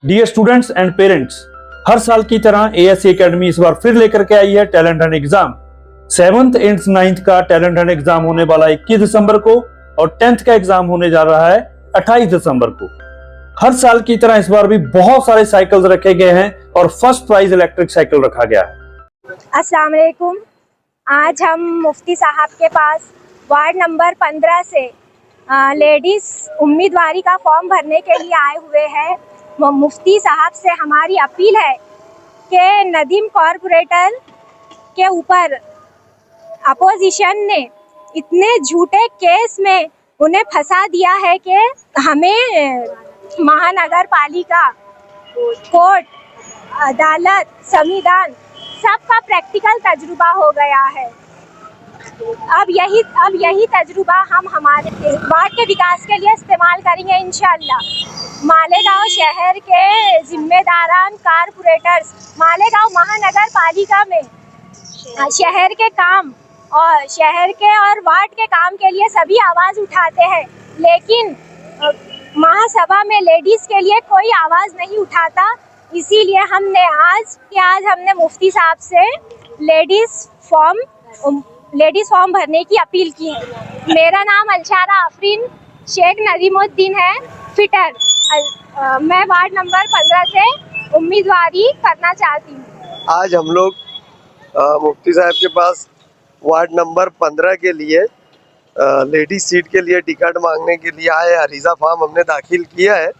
Dear students and parents, हर साल की तरह एएससी एकेडमी इस बार फिर लेकर के आई है talent Hunt exam. 7th 8th 9th का टैलेंट हंट एग्जाम होने वाला 21 दिसंबर को और 10th का एग्जाम होने जा रहा है 28 दिसंबर को। हर साल की तरह इस बार भी बहुत सारे साइकिल्स रखे गए हैं और फर्स्ट प्राइज इलेक्ट्रिक साइकिल रखा गया है। अस्सलाम वालेकुम। आज हम मुफ्ती साहब के पास वार्ड नंबर 15 से लेडीज उम्मीदवारी का फॉर्म भरने के लिए आए हुए हैं। मुफ्ती साहब से हमारी अपील है कि नदीम कॉरपोरेटर के ऊपर अपोजिशन ने इतने झूठे केस में उन्हें फंसा दिया है कि हमें महानगर पालिका, कोर्ट, अदालत, संविधान सबका प्रैक्टिकल तजुर्बा हो गया है। अब यही तजुर्बा हम हमारे वार्ड के विकास के लिए इस्तेमाल करेंगे इंशाअल्लाह। मालेगांव शहर के जिम्मेदारान कारपोरेटर्स मालेगांव महानगर पालिका में शहर के काम और शहर के और वार्ड के काम के लिए सभी आवाज़ उठाते हैं, लेकिन महासभा में लेडीज़ के लिए कोई आवाज़ नहीं उठाता। इसीलिए हमने हमने मुफ्ती साहब से लेडीज़ फॉर्म भरने की अपील की है। मेरा नाम अलशारा आफरीन शेख नदीमुद्दीन है, फिटर। मैं वार्ड नंबर 15 से उम्मीदवारी करना चाहती हूँ। आज हम लोग मुफ्ती साहब के पास वार्ड नंबर 15 के लिए लेडीज सीट के लिए टिकट मांगने के लिए आए। अरीज़ा फॉर्म हमने दाखिल किया है।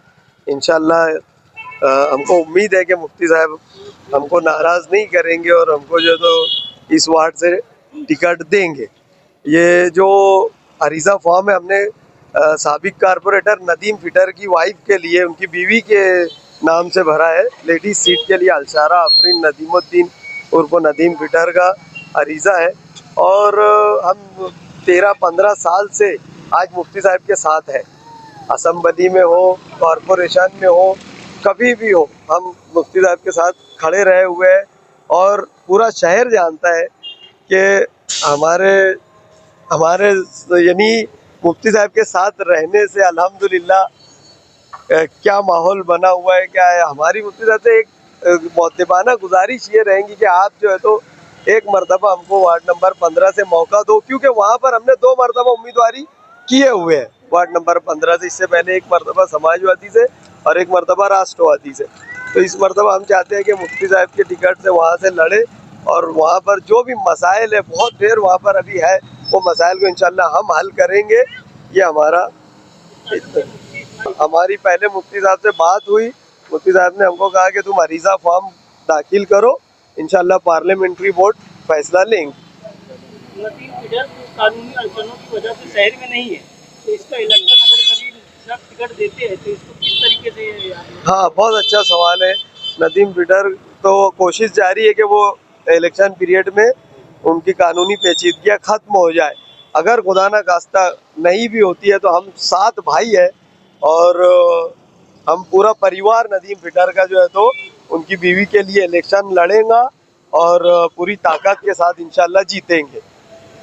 इंशाल्लाह हमको उम्मीद है कि मुफ्ती साहब हमको नाराज़ नहीं करेंगे और हमको जो तो इस वार्ड से टिकट देंगे। ये जो अरीज़ा फॉर्म है हमने साबिक कारपोरेटर नदीम फिटर की वाइफ के लिए, उनकी बीवी के नाम से भरा है। लेडीज सीट के लिए अलशारा आफरीन नदीमुद्दीन उर्फ नदीम फिटर का अरीज़ा है और हम 13-15 साल से आज मुफ्ती साहब के साथ है। असम्बली में हो, कॉरपोरेशन में हो, कभी भी हो, हम मुफ्ती साहब के साथ खड़े रहे हुए हैं और पूरा शहर जानता है कि हमारे यानी मुफ्ती साहब के साथ रहने से अल्हम्दुलिल्लाह क्या माहौल बना हुआ है। क्या है, हमारी मुफ्ती साहब से एक मुअद्दिबाना गुजारिश ये रहेंगी कि आप जो है तो एक मरतबा हमको वार्ड नंबर 15 से मौका दो, क्योंकि वहाँ पर हमने 2 मरतबा उम्मीदवारी किए हुए हैं वार्ड नंबर 15 से। इससे पहले एक मरतबा समाजवादी से और एक मरतबा राष्ट्रवादी से। तो इस मरतबा हम चाहते हैं कि मुफ्ती साहब के टिकट से वहाँ से लड़े और वहाँ पर जो भी मसाइल है, बहुत देर वहाँ पर अभी है, वो मसाइल को इंशाल्लाह हम हल करेंगे। ये हमारी पहले मुफ्ती साहब से बात हुई। मुफ्ती साहब ने हमको कहा कि तुम अरीज़ा फॉर्म दाखिल करो, इंशाल्लाह पार्लियामेंट्री बोर्ड फैसला लेंगे। नदीम फिटर कानूनी अड़चनों की वजह से शहर में नहीं है, तो इसका इलेक्शन अगर कभी सब टिकट देते हैं तो इसको किस तरीके से? हाँ, बहुत अच्छा सवाल है। नदीम फिटर तो कोशिश जारी है कि वो इलेक्शन पीरियड में उनकी कानूनी पेचीदगियाँ ख़त्म हो जाए। अगर खुदा ना खास्ता नहीं भी होती है तो हम 7 भाई हैं और हम पूरा परिवार नदीम फिटर का जो है तो उनकी बीवी के लिए इलेक्शन लड़ेगा और पूरी ताकत के साथ इंशाल्लाह जीतेंगे,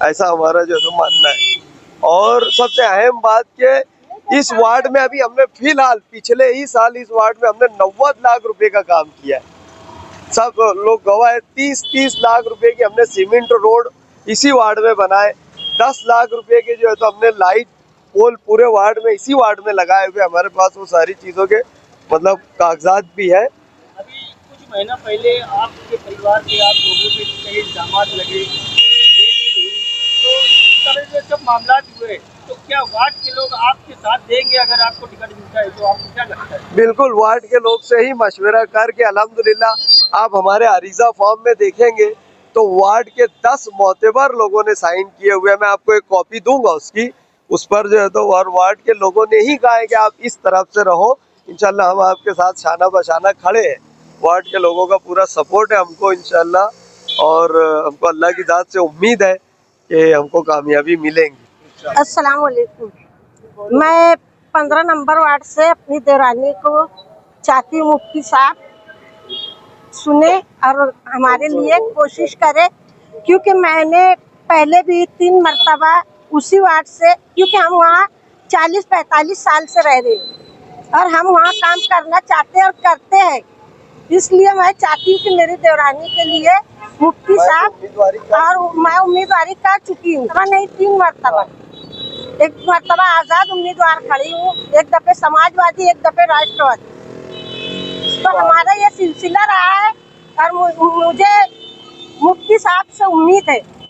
ऐसा हमारा जो है तो मानना है। और सबसे अहम बात कि इस वार्ड में अभी हमने फिलहाल पिछले ही साल इस वार्ड में हमने 90 लाख रुपए का काम किया है। सब लोग गवाह है। 30-30 लाख रुपए की हमने सीमेंट रोड इसी वार्ड में बनाए। 10 लाख रुपए के जो है तो हमने लाइट पोल पूरे वार्ड में इसी वार्ड में लगाए हुए। हमारे पास वो सारी चीज़ों के मतलब कागजात भी है। अभी कुछ महीना पहले आपके परिवार के आप लोगों पे कई इल्जाम लगे, तो इस तरह से जब मामला हुए तो क्या वार्ड के लोग आपके साथ देंगे? अगर आपको टिकट मिलता है तो आपको क्या लगता है? बिल्कुल, वार्ड के लोग से ही मशवरा करके अल्हम्दुलिल्लाह आप हमारे अरीज़ा फॉर्म में देखेंगे तो वार्ड के 10 मोतबर लोगों ने साइन किए हुए हैं। मैं आपको एक कॉपी दूंगा उसकी, उस पर जो है तो और वार्ड के लोगों ने ही कहा है कि आप इस तरफ से रहो, इंशाल्लाह हम आपके साथ शाना बशाना खड़े हैं। वार्ड के लोगों का पूरा सपोर्ट है हमको इंशाल्लाह और हमको अल्लाह की ज़ात से उम्मीद है कि हमको कामयाबी मिलेंगी। अस्सलाम वालेकुम। मैं 15 नंबर वार्ड से अपनी देवरानी को चाहती हूँ मुफ्ती साहब सुने और हमारे लिए कोशिश करे, क्योंकि मैंने पहले भी 3 मरतबा उसी वार्ड से, क्योंकि हम वहाँ 40-45 साल से रह रहे हैं, और हम वहाँ काम करना चाहते हैं और करते हैं। इसलिए मैं चाहती हूँ कि मेरी देवरानी के लिए मुफ्ती साहब, और मैं उम्मीदवारी कर चुकी हूँ, नहीं 3 मरतबा। एक मरतबा आजाद उम्मीदवार खड़ी हूँ, एक दफे समाजवादी, एक दफे राष्ट्रवादी। तो हमारा ये सिलसिला रहा है और मुझे मुफ्ती साहब से उम्मीद है।